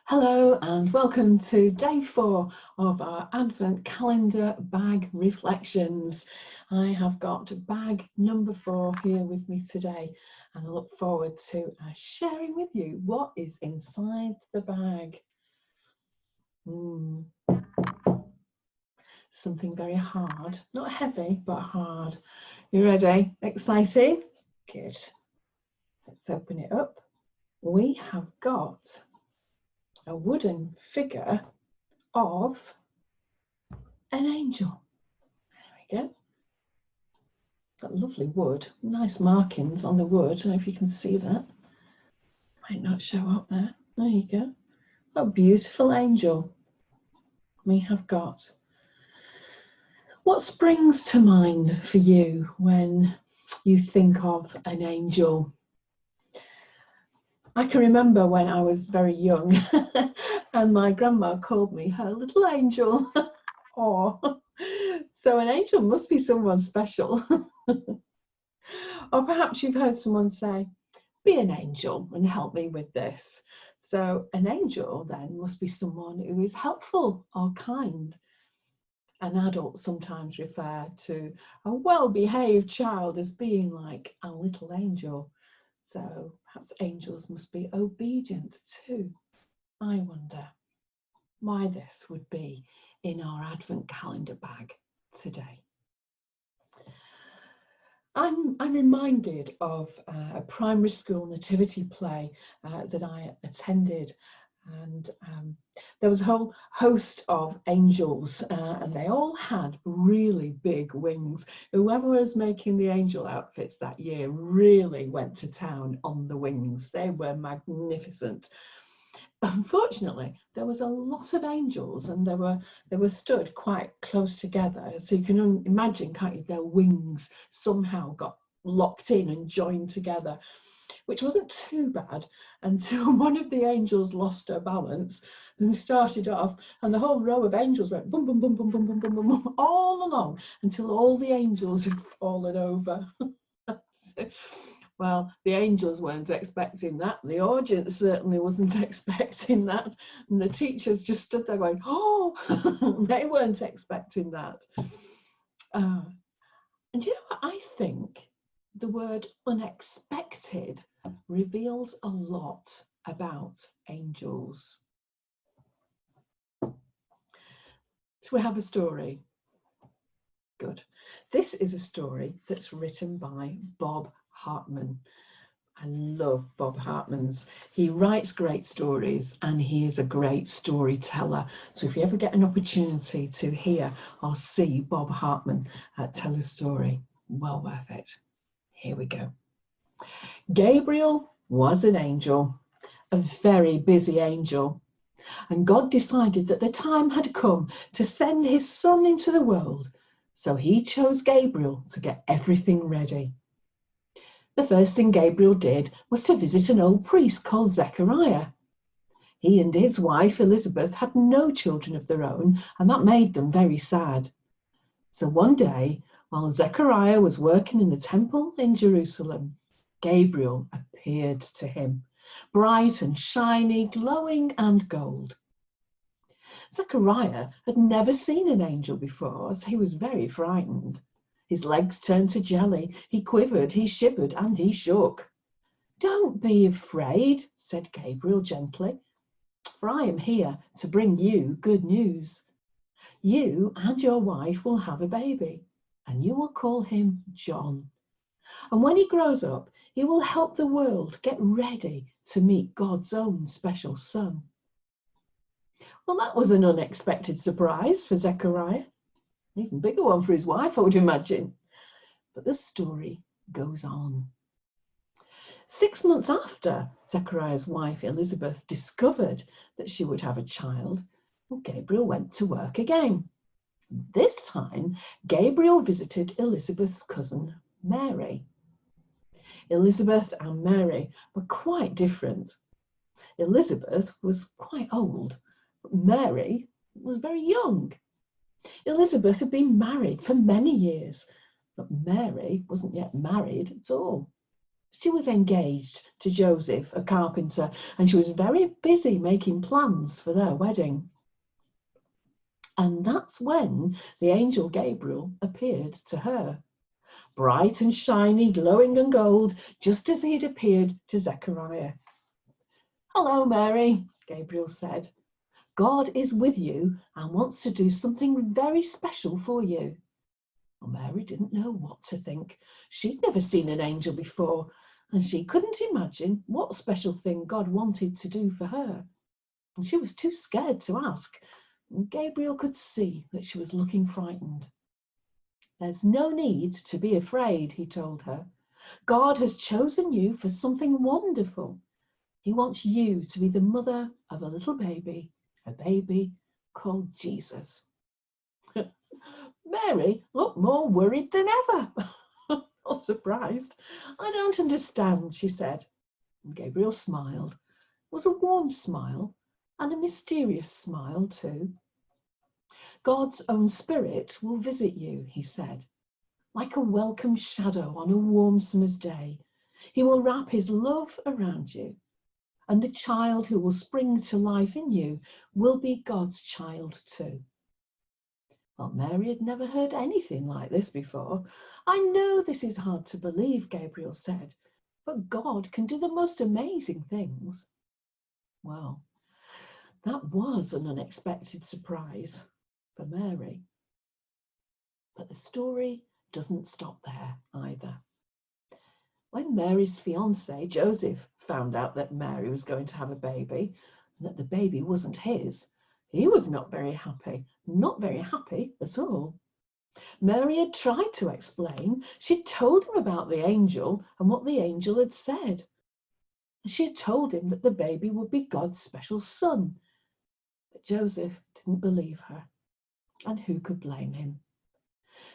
Hello and welcome to day 4 of our Advent Calendar Bag Reflections. I have got bag number 4 here with me today and I look forward to sharing with you what is inside the bag. Something very hard, not heavy but hard. You ready? Exciting? Good. Let's open it up. We have got a wooden figure of an angel. There we go. Got lovely wood, nice markings on the wood. I don't know if you can see that. Might not show up there. There you go. What a beautiful angel we have got. What springs to mind for you when you think of an angel? I can remember when I was very young and my grandma called me her little angel. Oh, so an angel must be someone special. Or perhaps you've heard someone say, be an angel and help me with this. So an angel then must be someone who is helpful or kind. An adult sometimes refer to a well-behaved child as being like a little angel. So perhaps angels must be obedient too. I wonder why this would be in our Advent calendar bag today. I'm reminded of a primary school nativity play that I attended, and there was a whole host of angels and they all had really big wings. Whoever was making the angel outfits that year really went to town on the wings. They were magnificent. Unfortunately, there was a lot of angels and they were stood quite close together. So you can imagine, can't you, their wings somehow got locked in and joined together, which wasn't too bad until one of the angels lost her balance and started off, and the whole row of angels went boom, boom, boom, boom, boom, boom, boom, boom, boom, all along until all the angels had fallen over. So, well, the angels weren't expecting that. The audience certainly wasn't expecting that. And the teachers just stood there going, oh, they weren't expecting that. And you know what? I think the word unexpected reveals a lot about angels. So we have a story. Good. This is a story that's written by Bob Hartman. I love Bob Hartman's. He writes great stories and he is a great storyteller. So if you ever get an opportunity to hear or see Bob Hartman tell a story, well worth it. Here we go. Gabriel was an angel, a very busy angel. And God decided that the time had come to send his son into the world. So he chose Gabriel to get everything ready. The first thing Gabriel did was to visit an old priest called Zechariah. He and his wife Elizabeth had no children of their own, and that made them very sad. So one day, while Zechariah was working in the temple in Jerusalem, Gabriel appeared to him, bright and shiny, glowing and gold. Zechariah had never seen an angel before, so he was very frightened. His legs turned to jelly, he quivered, he shivered, and he shook. Don't be afraid, said Gabriel gently, for I am here to bring you good news. You and your wife will have a baby, and you will call him John. And when he grows up, he will help the world get ready to meet God's own special son. Well, that was an unexpected surprise for Zechariah. An even bigger one for his wife, I would imagine. But the story goes on. 6 months after Zechariah's wife Elizabeth discovered that she would have a child, well, Gabriel went to work again. This time, Gabriel visited Elizabeth's cousin, Mary. Elizabeth and Mary were quite different. Elizabeth was quite old, but Mary was very young. Elizabeth had been married for many years, but Mary wasn't yet married at all. She was engaged to Joseph, a carpenter, and she was very busy making plans for their wedding. And that's when the angel Gabriel appeared to her, bright and shiny, glowing and gold, just as he had appeared to Zechariah. "Hello, Mary," Gabriel said. "God is with you and wants to do something very special for you." Well, Mary didn't know what to think. She'd never seen an angel before, and she couldn't imagine what special thing God wanted to do for her. And she was too scared to ask. And Gabriel could see that she was looking frightened. "There's no need to be afraid," he told her. "God has chosen you for something wonderful. He wants you to be the mother of a little baby, a baby called Jesus." Mary looked more worried than ever. Or surprised. "I don't understand," she said. And Gabriel smiled. It was a warm smile and a mysterious smile too. "God's own spirit will visit you," he said, "like a welcome shadow on a warm summer's day. He will wrap his love around you, and the child who will spring to life in you will be God's child too." Well, Mary had never heard anything like this before. "I know this is hard to believe," Gabriel said, "but God can do the most amazing things." Well, that was an unexpected surprise for Mary. But the story doesn't stop there either. When Mary's fiancé, Joseph, found out that Mary was going to have a baby and that the baby wasn't his, he was not very happy at all. Mary had tried to explain. She'd told him about the angel and what the angel had said. She had told him that the baby would be God's special son. But Joseph didn't believe her, and who could blame him?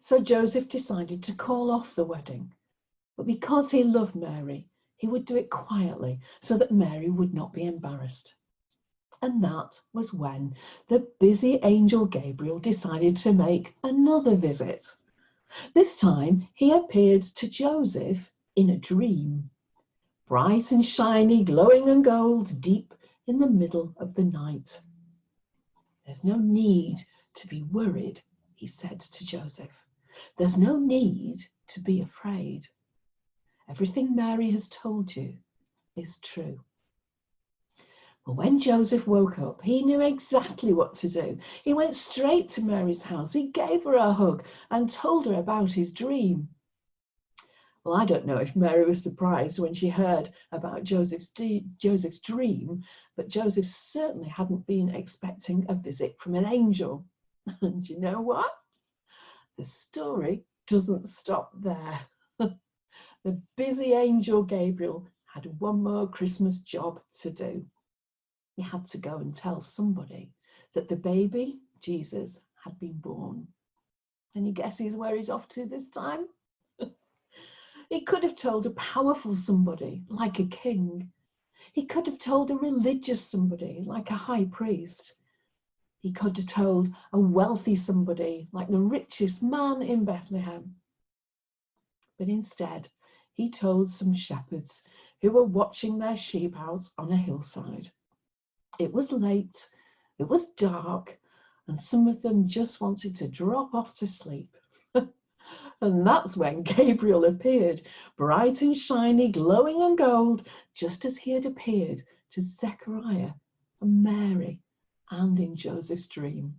So Joseph decided to call off the wedding. But because he loved Mary, he would do it quietly so that Mary would not be embarrassed. And that was when the busy angel Gabriel decided to make another visit. This time he appeared to Joseph in a dream, bright and shiny, glowing and gold, deep in the middle of the night. "There's no need to be worried," he said to Joseph. "There's no need to be afraid. Everything Mary has told you is true." Well, when Joseph woke up, he knew exactly what to do. He went straight to Mary's house. He gave her a hug and told her about his dream. Well, I don't know if Mary was surprised when she heard about Joseph's dream, but Joseph certainly hadn't been expecting a visit from an angel. And you know what? The story doesn't stop there. The busy angel Gabriel had one more Christmas job to do. He had to go and tell somebody that the baby, Jesus, had been born. Any guesses where he's off to this time? He could have told a powerful somebody, like a king. He could have told a religious somebody, like a high priest. He could have told a wealthy somebody, like the richest man in Bethlehem. But instead, he told some shepherds who were watching their sheep out on a hillside. It was late, it was dark, and some of them just wanted to drop off to sleep. And that's when Gabriel appeared, bright and shiny, glowing and gold, just as he had appeared to Zechariah and Mary and in Joseph's dream.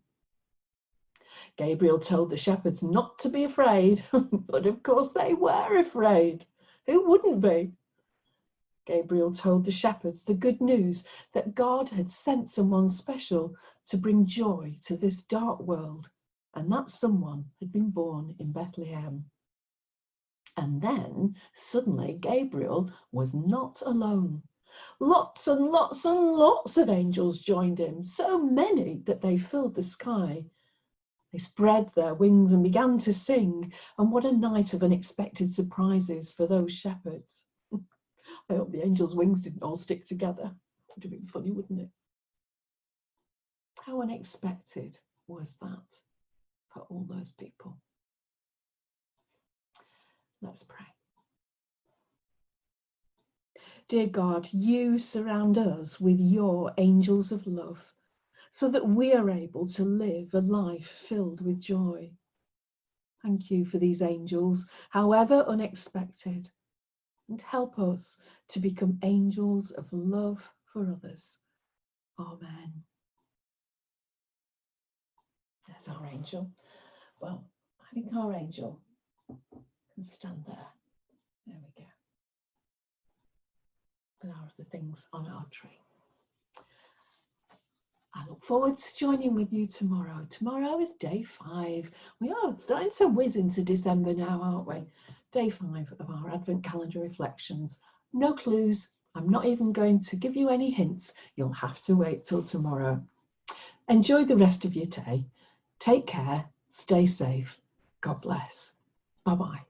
Gabriel told the shepherds not to be afraid, but of course they were afraid. Who wouldn't be? Gabriel told the shepherds the good news that God had sent someone special to bring joy to this dark world, and that someone had been born in Bethlehem. And then, suddenly, Gabriel was not alone. Lots and lots and lots of angels joined him, so many that they filled the sky. They spread their wings and began to sing, and what a night of unexpected surprises for those shepherds. I hope the angels' wings didn't all stick together. Would have been funny, wouldn't it? How unexpected was that for all those people? Let's pray. Dear God, you surround us with your angels of love so that we are able to live a life filled with joy. Thank you for these angels, however unexpected, and help us to become angels of love for others. Amen. There's our angel. Well, I think our angel can stand there. There we go. With our other things on our tree. I look forward to joining with you tomorrow. Tomorrow is day 5. We are starting to whiz into December now, aren't we? Day 5 of our Advent calendar reflections. No clues. I'm not even going to give you any hints. You'll have to wait till tomorrow. Enjoy the rest of your day. Take care. Stay safe. God bless. Bye-bye.